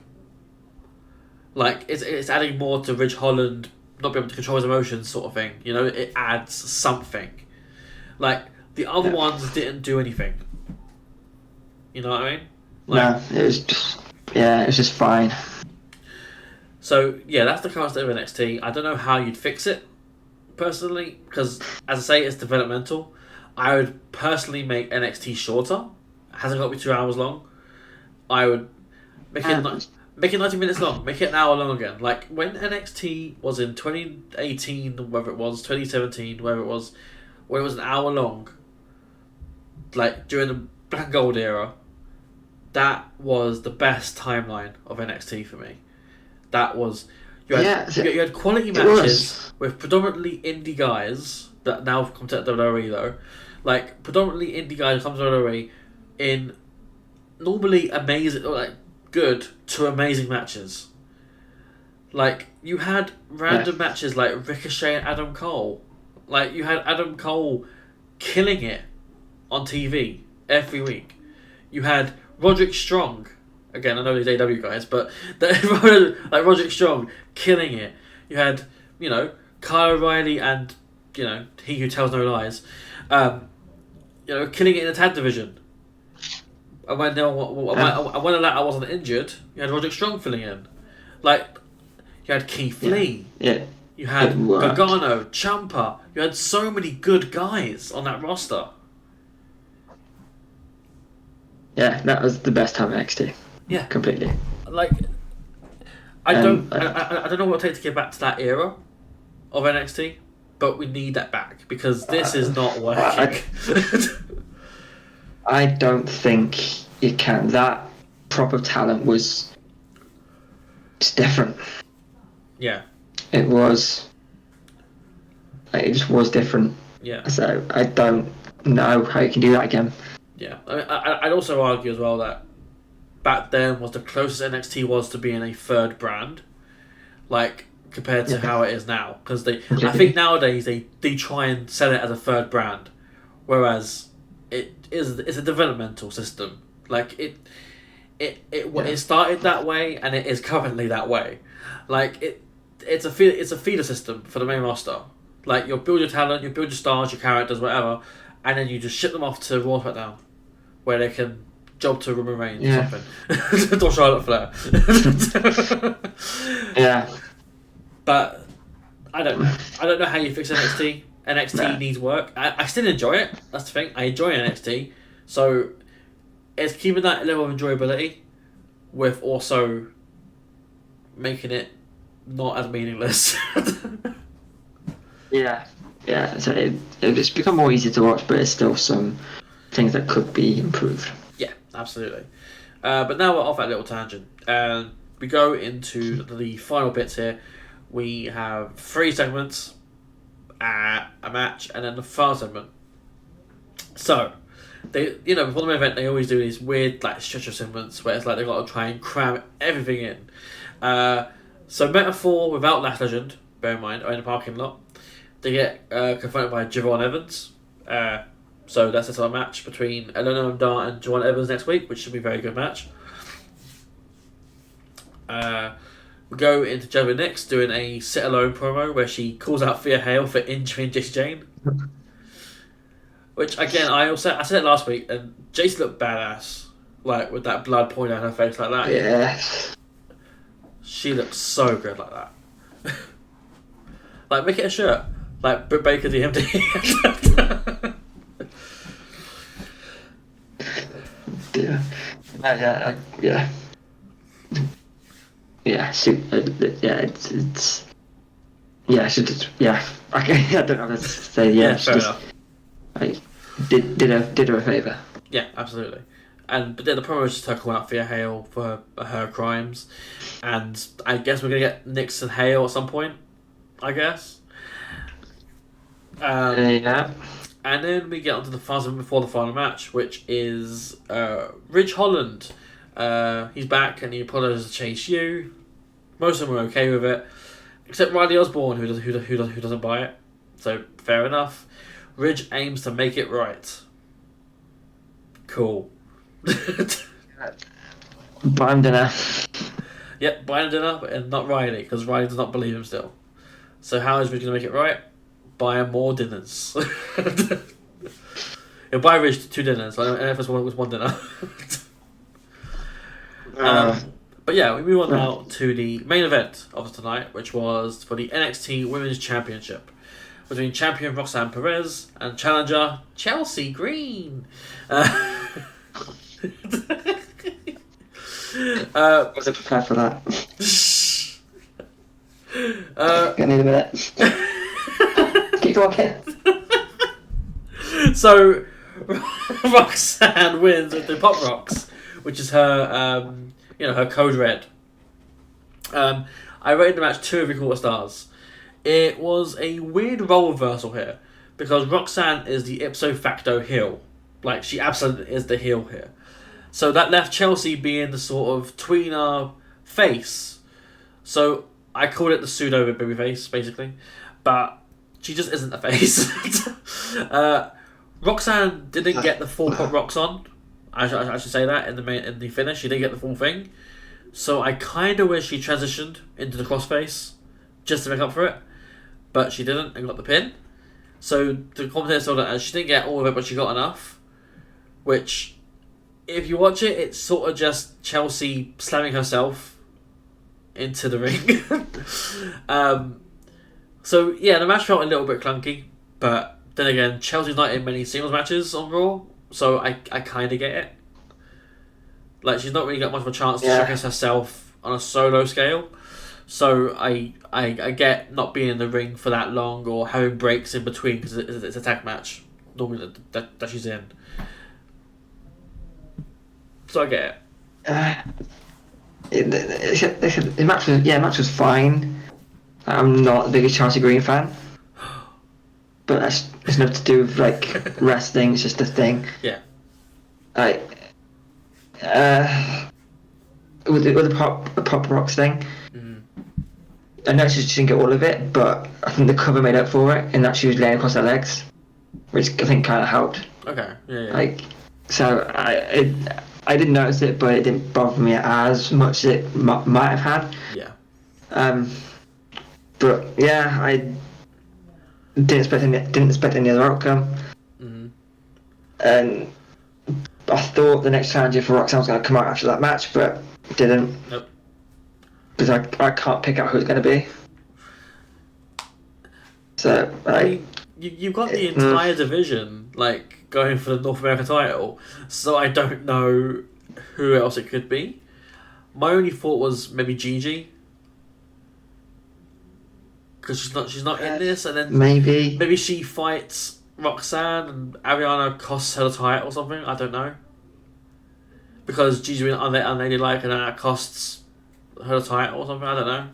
Like, it's adding more to Ridge Holland not being able to control his emotions, sort of thing. It adds something. Like, the other ones didn't do anything. You know what I mean? Like, no, it was just fine. So, yeah, that's the current state of NXT. I don't know how you'd fix it, personally, because, as I say, it's developmental. I would personally make NXT shorter. It hasn't got to be 2 hours long. I would make it 90 minutes long. Make it an hour long again. Like, when NXT was in 2018, whether it was 2017, whether it was, when it was an hour long, like, during the Black and Gold era, that was the best timeline of NXT for me. That was... You had quality matches with predominantly indie guys that now come to WWE, though. Like, predominantly indie guys come to WWE in normally amazing, or like good to amazing matches. Like, you had random matches like Ricochet and Adam Cole. Like, you had Adam Cole killing it on TV every week. You had Roderick Strong. Again, I know these AW guys, but like Roderick Strong killing it. You had, Kyle O'Reilly and, He Who Tells No Lies, killing it in the tag division. And when I wasn't injured, you had Roderick Strong filling in. Like, you had Keith Lee. Yeah. You had Gargano, Ciampa. You had so many good guys on that roster. Yeah, that was the best time of NXT. Yeah, completely. Like, I don't know what it takes to get back to that era of NXT, but we need that back, because this is not working. I don't think you can. That proper talent was different. Yeah. It was. It just was different. Yeah. So I don't know how you can do that again. Yeah. I mean, I'd also argue as well that back then was the closest NXT was to being a third brand, like, compared to how it is now. Because I think nowadays they try and sell it as a third brand, whereas it's a developmental system. Like, it started that way, and it is currently that way. Like, it's a feeder system for the main roster. Like, you'll build your talent, you build your stars, your characters, whatever, and then you just ship them off to Raw SmackDown, where they can job to Roman Reigns or something. Or Charlotte Flair. Yeah. But I don't know how you fix NXT. NXT needs work. I still enjoy it. That's the thing. I enjoy NXT. So it's keeping that level of enjoyability with also making it not as meaningless. Yeah. So it's become more easy to watch, but there's still some things that could be improved. Yeah, absolutely. But now we're off that little tangent, and we go into the final bits here. We have 3 segments, a match, and then the final segment. So, they, before the main event, they always do these weird, like, stretcher segments where it's like they've got to try and cram everything in. So, Metaphor without Last Legend, bear in mind, are in the parking lot. They get confronted by Javon Evans. So that's a match between Eleanor Dar and Javon Evans next week, which should be a very good match. We go into Jabba next, doing a sit alone promo where she calls out Thea Hale for injuring Jacy Jane. Which again, I said it last week, and Jacy looked badass, like with that blood pouring down her face like that. Yeah. She looks so good like that. Like, make it a shirt, like Britt Baker DMD. Yeah. Yeah. Yeah. It's. Yeah. She did. Yeah. Okay. I don't know what to say. Yeah. Fair enough. Like, did her a favour. Yeah, absolutely. But then the promo is just her calling out Thea Hale for her crimes, and I guess we're gonna get Nix and Hale at some point. I guess. Yeah. And then we get onto the final before the final match, which is Ridge Holland. He's back and he apologizes to Chase U. Most of them are okay with it, except Riley Osborne, who doesn't buy it. So fair enough. Ridge aims to make it right. Cool. Buy him dinner. Yep, buy him dinner, and not Riley, because Riley does not believe him still. So how is Ridge going to make it right? Buy him more dinners. He'll buy Ridge 2 dinners. I don't know if it's one dinner. But yeah, we move on now to the main event of tonight, which was for the NXT Women's Championship between champion Roxanne Perez and challenger Chelsea Green. Wasn't prepared for that. Gonna need a minute. Keep talking. So Roxanne wins with the Pop Rocks, which is her, her code red. I rated the match 2 of 3/4 stars. It was a weird role reversal here because Roxanne is the ipso facto heel. Like, she absolutely is the heel here. So that left Chelsea being the sort of tweener face. So I called it the pseudo baby face, basically. But she just isn't a face. Roxanne didn't get the full Pop Rocks on. I should say that in the finish. She didn't get the full thing. So I kind of wish she transitioned into the crossface just to make up for it. But she didn't and got the pin. So the commentator saw that she didn't get all of it, but she got enough. Which, if you watch it, it's sort of just Chelsea slamming herself into the ring. So yeah, the match felt a little bit clunky. But then again, Chelsea's not in many singles matches on Raw. So I kind of get it. Like, she's not really got much of a chance to showcase herself on a solo scale. So I get not being in the ring for that long or having breaks in between because it's a tag match normally that she's in. So I get it. The match was fine. I'm not the biggest Chelsea Green fan, but it's nothing to do with like wrestling. It's just a thing. Yeah. With the pop rocks thing. I know she didn't get all of it, but I think the cover made up for it, in that she was laying across her legs, which I think kind of helped. Okay. Yeah. Like, so I didn't notice it, but it didn't bother me as much as it might have had. Yeah. But yeah, I didn't expect any other outcome. And I thought the next challenger for Roxanne was going to come out after that match, but it didn't. Nope. Because I can't pick out who it's going to be. So you've got the entire division like going for the North American title, so I don't know who else it could be. My only thought was maybe Gigi, because she's not in this, and then maybe she fights Roxanne and Ariana costs her the title or something. I don't know, because Gigi went unladylike and then that costs her the title or something. I don't know.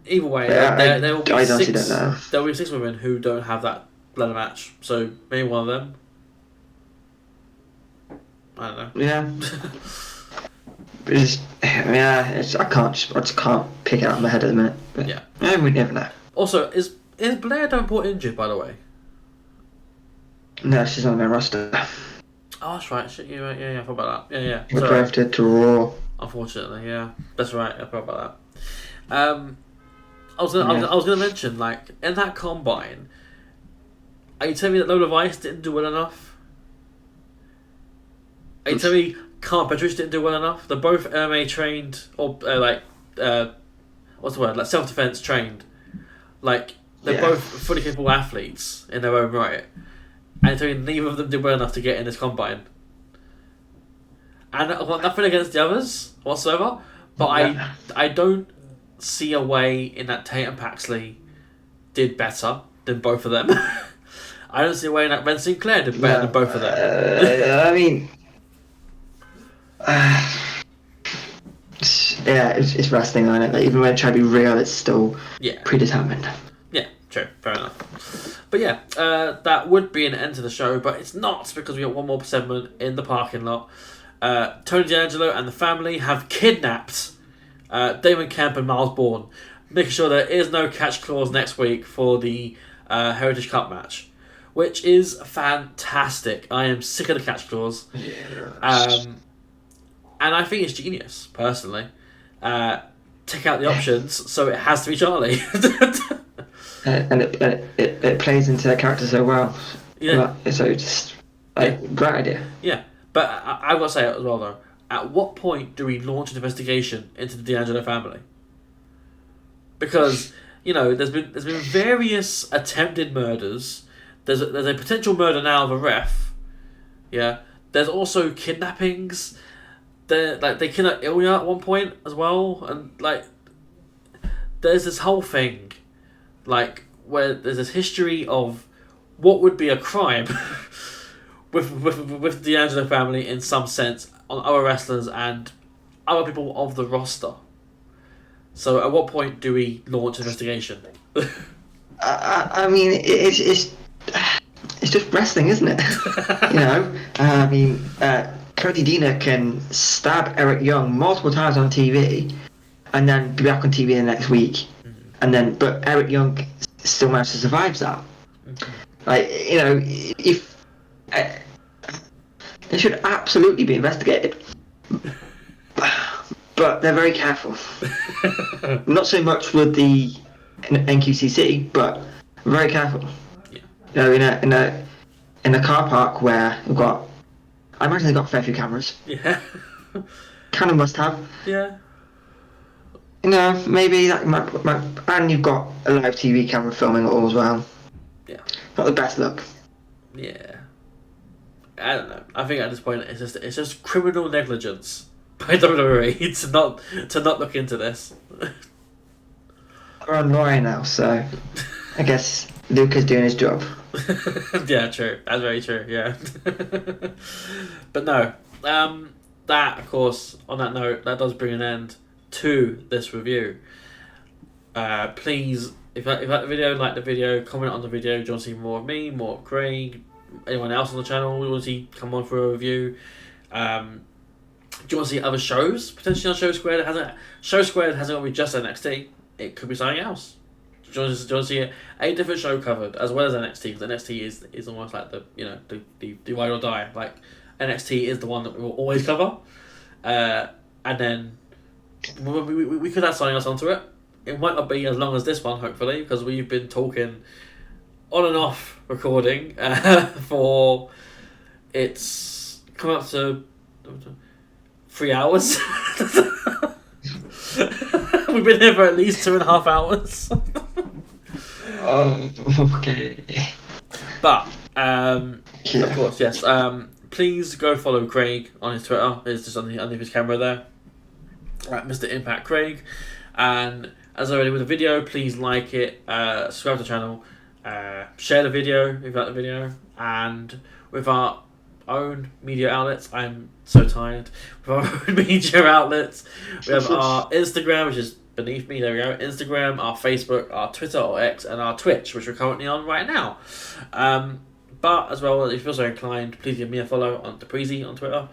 Either way, there will be six women who don't have that ladder match. So maybe one of them. I don't know. Yeah. I just can't pick it out of my head at the minute. But yeah. We never know. Also, is Blair Davenport injured, by the way? No, she's on their roster. Oh, that's right. Shit, yeah, I forgot about that. Yeah. We're drafted to Raw. Unfortunately, yeah, that's right. I forgot about that. I was gonna mention, like, in that combine, are you telling me that Lola Vice didn't do well enough? Are you telling me Carl Petrovich didn't do well enough? They're both MMA trained, or what's the word? Like self-defense trained. Like, they're both fully capable athletes in their own right. And you're telling me neither of them did well enough to get in this combine. And I've got nothing against the others whatsoever, but I don't see a way in that Tate and Paxley did better than both of them. I don't see a way in that Ben Sinclair did better than both of them. I mean, it's wrestling, isn't it? Like, even when I try to be real, it's still predetermined. Yeah, true, fair enough. But yeah, that would be an end to the show, but it's not, because we got one more segment in the parking lot. Tony D'Angelo and the family have kidnapped Damon Kemp and Miles Bourne, making sure there is no catch clause next week for the Heritage Cup match, which is fantastic. I am sick of the catch clause. And I think it's genius, personally. Take out the options, so it has to be Charlie. And it plays into their character so well. Yeah. So just great idea. Yeah. But I've got to say it as well, though. At what point do we launch an investigation into the D'Angelo family? Because, there's been various attempted murders. There's a potential murder now of a ref. Yeah. There's also kidnappings. They kidnapped Ilya at one point as well, and there's this whole thing, where there's this history of what would be a crime. With the D'Angelo family, in some sense, on other wrestlers and other people of the roster. So, at what point do we launch an investigation? I mean, it's just wrestling, isn't it? I mean, Cody Deaner can stab Eric Young multiple times on TV, and then be back on TV the next week, but Eric Young still managed to survive that. If they should absolutely be investigated, but they're very careful. Not so much with the NQCC, but very careful. Yeah. In a car park where we've got, I imagine they've got a fair few cameras. Yeah. Kind of must have. Yeah. Maybe that and you've got a live TV camera filming it all as well. Yeah. Not the best look. Yeah. I don't know. I think at this point it's just criminal negligence by WWE to not look into this. We're on Laurie now, so I guess Luke is doing his job. Yeah, true. That's very true. Yeah. But no, that, of course, on that note, that does bring an end to this review. Please, if you like the video, like the video, comment on the video. Do you want to see more of me, more of Craig, anyone else on the channel? Do you want to see come on for a review? Do you want to see other shows potentially on Show Squared? Show Squared hasn't got to be just NXT. It could be something else. Do you want to see a different show covered as well as NXT? Because NXT is almost like the ride or die. Like, NXT is the one that we will always cover, and then we could add something else onto it. It might not be as long as this one, hopefully, because we've been talking on and off recording for it's come up to 3 hours. We've been here for at least 2.5 hours. Okay. But of course, yes. Please go follow Craig on his Twitter. It's just underneath his camera there. Mr. Impact Craig. And as already with the video, please like it, subscribe to the channel, share the video if you like the video, and with our own media outlets, I'm so tired. With our own media outlets, we have our Instagram, which is beneath me, there we go, Instagram, our Facebook, our Twitter or X, and our Twitch, which we're currently on right now. But as well, if you feel so inclined, please give me a follow on Depreezy on Twitter.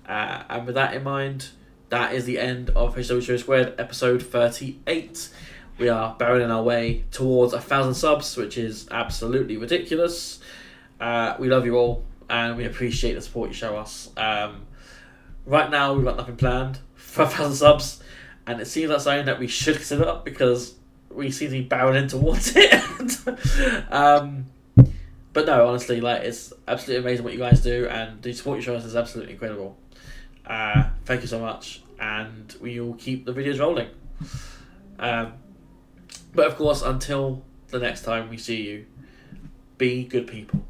And with that in mind, that is the end of HCW Show Squared episode 38. We are barreling our way towards 1,000 subs, which is absolutely ridiculous. We love you all. and we appreciate the support you show us. Right now, we've got nothing planned for 1,000 subs, and it seems like something that we should consider because we seem to be barreling towards it. But no, honestly, like, it's absolutely amazing what you guys do, and the support you show us is absolutely incredible. Thank you so much, and we will keep the videos rolling. But of course, until the next time we see you, be good people.